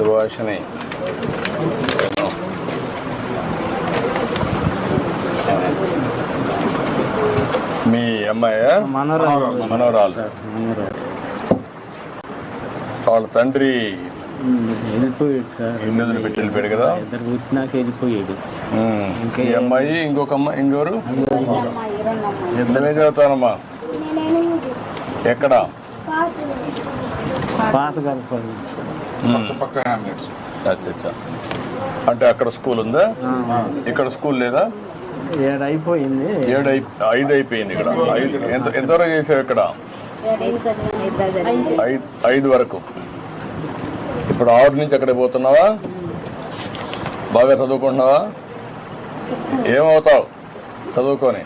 సుభాషిణి. మీ అమ్మాయి మనవరాలు. వాళ్ళ తండ్రి వెళ్ళిపోయాడు సార్. ఇల్లు వదిలిపెట్టి వెళ్ళిపోయాడు కదా. ఇద్దరు పుట్టినాక వెళ్ళిపోయాడు. ఈ అమ్మాయి ఇంకొక అమ్మాయి ఇంకెవరు? ఇద్దరే చదువుతానమ్మా. ఎక్కడ? పాత కలపండి. అచ్చా. అంటే అక్కడ స్కూల్ ఉందా? ఇక్కడ స్కూల్ లేదా? 7 అయిపోయింది. 5 అయిపోయింది ఇక్కడ. 5 ఎంతవరకు చేసావు ఇక్కడ? 5 వరకు. ఇప్పుడు 6 నుంచి అక్కడికి పోతున్నావా? బాగా చదువుకుంటున్నావా? ఏమవుతావు చదువుకొని?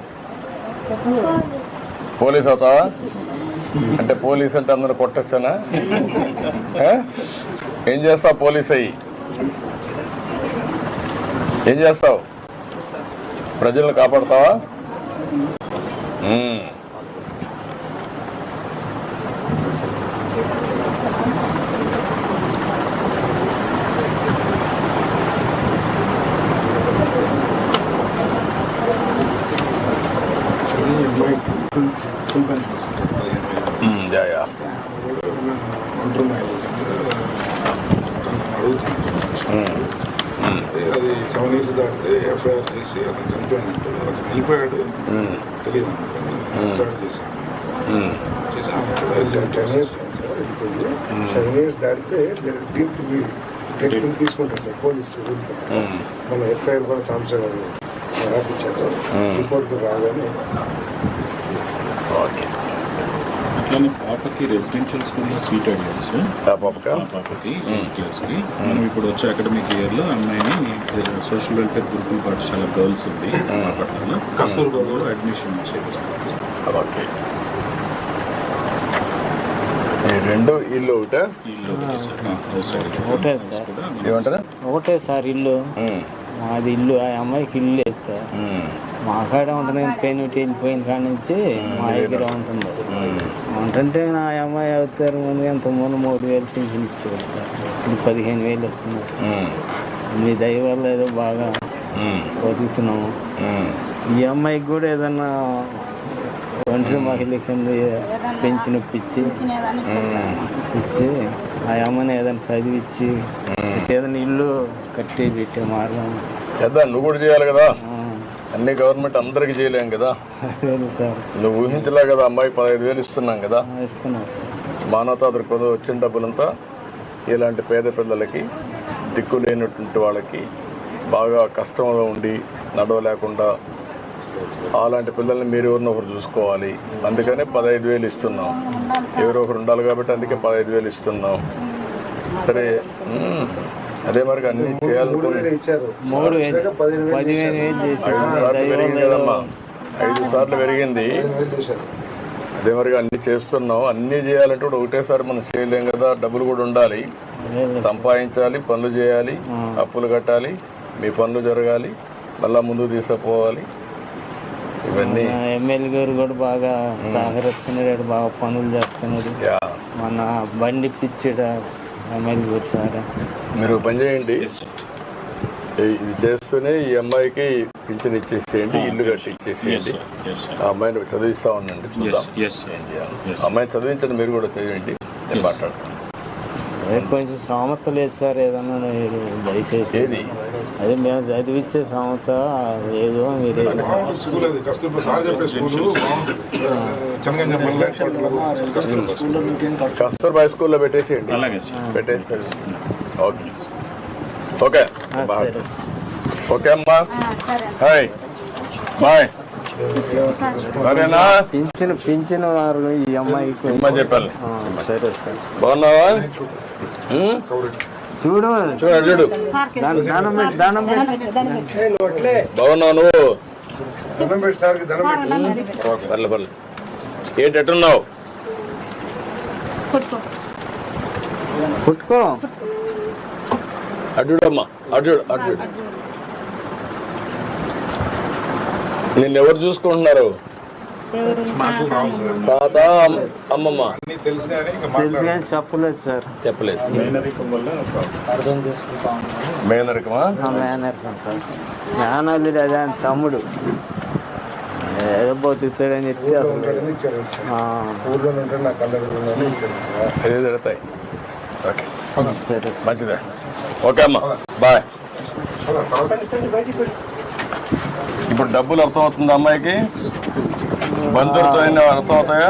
పోలీస్ అవుతావా? అంటే పోలీస్ అంటే అందరూ కొట్టచ్చనా? ఏం చేస్తావు పోలీస్ అయ్యి? ఏం చేస్తావు? ప్రజలను కాపాడుతావా? అది 7 years దాటితే ఎఫ్ఐఆర్ చేసి అతను చనిపోయినట్టు అతను వెళ్ళిపోయాడు తెలియదు. ఎఫ్ఐఆర్ చేశాను 10 years అయింది సార్. వెళ్ళిపోయి 7 years దాటితే తీసుకుంటారు సార్ పోలీసు. మన ఎఫ్ఐఆర్ కూడా సంస్థ గారు రాపించారు. రిపోర్ట్ రాగానే అట్లానే పాపకి రెసిడెన్షియల్ స్కూల్లో సీట్ అడిగారు సార్. పాపకి 8th క్లాస్కి. మనం ఇప్పుడు వచ్చే అకాడమిక్ ఇయర్లో అమ్మాయిని సోషల్ వెల్ఫేర్ గురుకుల పాఠశాల గర్ల్స్ ఉంది బాపట్లలో కస్తూర్బాలో అడ్మిషన్ చేపిస్తాం. ఓకే. ఈ 2 ఇల్లు ఒకటే? ఒకటే సార్. ఏమంటారా? ఒకటే సార్ ఇల్లు. మాది ఇల్లు. ఆ అమ్మాయికి ఇల్లు లేదు సార్. మా కాడ ఉంటుంది. పెయిన్కి వెళ్ళిపోయిన కాడ నుంచి మా దగ్గర ఉంటుంది. ఉంటుంటే నా అమ్మాయి అవుతారు ముందు ఎంత 3,000 పింఛన్ ఇచ్చేవారు సార్. ఇప్పుడు 15,000 వస్తున్నారు. మీ దయ వల్ల ఏదో బాగా బతుకుతున్నాము. ఈ అమ్మాయికి కూడా ఏదన్నా ఒంటరి మహిళ కింద పెన్షన్ ఇప్పించి ఆ అమ్మని ఏదైనా చదివించి ఏదైనా ఇల్లు కట్టి పెట్టే మార్గం చేద్దాం. నువ్వు కూడా చేయాలి కదా. అన్ని గవర్నమెంట్ అందరికి చేయలేం కదా. సార్ నువ్వు ఊహించలే కదా. అమ్మాయి 15,000 ఇస్తున్నాం కదా. ఇస్తున్నారు సార్. మానవతా దృక్పథం వచ్చిన డబ్బులంతా ఇలాంటి పేద పిల్లలకి, దిక్కు లేనటువంటి వాళ్ళకి, బాగా కష్టంలో ఉండి నడవలేకుండా అలాంటి పిల్లల్ని మీరు ఎవరినో ఒకరు చూసుకోవాలి. అందుకనే 15,000 ఇస్తున్నాం. ఎవరో ఒకరు ఉండాలి కాబట్టి అందుకే 15,000 ఇస్తున్నాం. సరే, అదే మరి అన్ని చేయాలనుకుని 5 సార్లు పెరిగింది కదమ్మా. 5 సార్లు పెరిగింది. అదే మరి అన్ని చేస్తున్నాం. అన్నీ చేయాలంటే కూడా ఒకటేసారి మనం చేయలేం కదా. డబ్బులు కూడా ఉండాలి, సంపాదించాలి, పనులు చేయాలి, అప్పులు కట్టాలి, మీ పనులు జరగాలి, మళ్ళా ముందుకు తీసుకుపోవాలి. ఇవన్నీ ఎమ్మెల్యే గారు కూడా బాగా సహకరిస్తున్నాడు. బాగా పనులు చేస్తున్నాడు. మన బండి పిచ్చాడు ఎమ్మెల్యే గారు సార్. మీరు పని చేయండి. ఇది చేస్తూనే ఈ అమ్మాయికి పింఛన్ ఇచ్చేసేయండి, ఇల్లు కట్టి ఇచ్చేసేయండి. ఆ అమ్మాయిని చదివిస్తా ఉండండి. చూద్దాం ఏం చేయాలి. అమ్మాయిని చదివించండి. మీరు కూడా చదివండి. నేను మాట్లాడతాను. కొంచెం శ్రామత లేదు సార్. ఏదన్నా మీరు దయచేసి అదే మేము చదివించే శ్రామత లేదు. మీరు కస్తూర్బా స్కూల్లో పెట్టేసేయండి. పెట్టేసేయండి. ఓకే ఓకే ఓకే అమ్మా. Hi bye. సరేనా? పింఛన్ వారు ఈ అమ్మాయికి చెప్పాలి. సరే సార్. బాగున్నావా? చూడు చూడు బాగున్నావు నువ్వు? పర్లే పర్లే. ఏంటి ఎట్టున్నావు? పుట్టుకో అడ్డుడమ్మా. అడ్డు నిన్ను ఎవరు చూసుకుంటున్నారు? మాటలు రావు సార్. తాత అమ్మమ్మ అన్నీ తెలిసినా ఇంకా తెలుసు మాట్లాడాలి. కానీ చెప్పలేదు సార్. చెప్పలేదు. మేనరికం వల్ల అర్థం చేసుకుంటా ఉన్నాను. మేనరికమా? మేనర్కం సార్. మేనల్లుడు అదే ఆయన తమ్ముడు ఏదో బతుకుతాడని చెప్పి ఊళ్ళో అసలు ఉంటాడని ఇచ్చారు సార్. ఆ, ఊళ్ళో ఉంటాడు నా కళ్ళ ఎదురుగానే ఇచ్చారు సార్. ఏది ఎడతాయి. ఓకే సరే సార్. మంచిదే. ఓకే అమ్మా బాయ్. ఇప్పుడు డబ్బులు అర్థమవుతుందా అమ్మాయికి? బంధువులతో అయినా అర్థమవుతాయా?